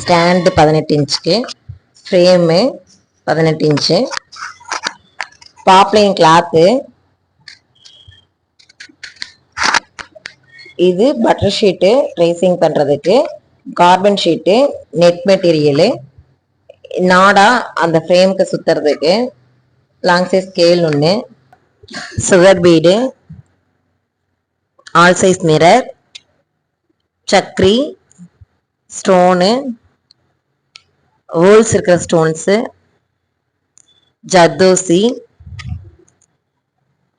Stand 18 இன்ச்சுக்கு, frame 18 inch, poplin cloth, இது butter sheet tracing பண்ணுறதுக்கு, கார்பன் ஷீட்டு, நெட் மெட்டீரியலு, நாடா அந்த ஃப்ரேமுக்கு சுற்றுறதுக்கு, லாங் சைஸ் ஸ்கேல் ஒன்று, sugar bead, all size mirror, சக்ரி, ஸ்டோனு, ஹோல்ஸ் இருக்கிற ஸ்டோன்ஸு, ஜர்தோசி,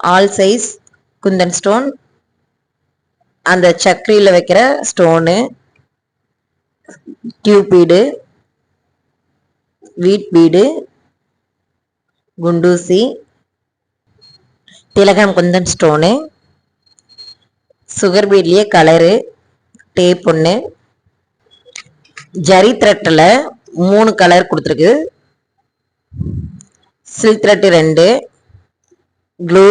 ஆல் சைஸ் குந்தன் ஸ்டோன், அந்த சக்ரியில் வைக்கிற stone, tube bead, wheat bead, குண்டூசி, திலகம் குந்தன் ஸ்டோனு, சுகர் பீட்லேயே கலரு, டேப் ஒன்று, ஜரி த்ரெட்டில் 3 கலர் கொடுத்துருக்கு, சில்க் த்ரெட்டு 2, க்ளூ,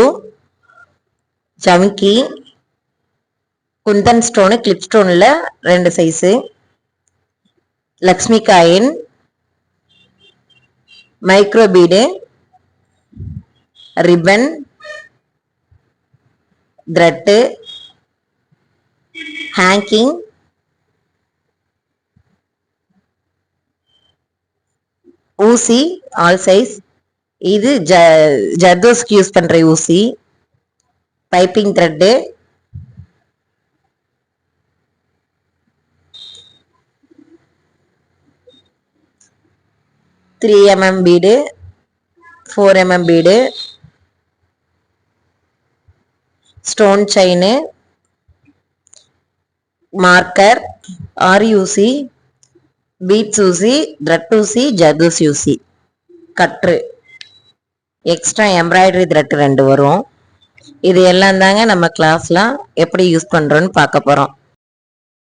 ஜமிக்கி, kundan stone clip ஸ்டோனில் 2 size, Lakshmi coin, micro bead, ribbon, thread, hanging, ஊசி ஆல் சைஸ், இது ஜர்தோஸ்க்கு யூஸ் பண்ணுற ஊசி, piping thread, three mm bead, 4 mm bead, stone chain, marker, ஆரி ஊசி, பீட்ஸ் ஊசி, த்ரெட் ஊசி, ஜர்தோசி ஊசி, கட்ரு, எக்ஸ்ட்ரா எம்ப்ராய்டரி த்ரெட் 2 வரும். இது எல்லாம் தாங்க நம்ம கிளாஸ்லாம் எப்படி யூஸ் பண்ணுறோன்னு பார்க்க போகிறோம்.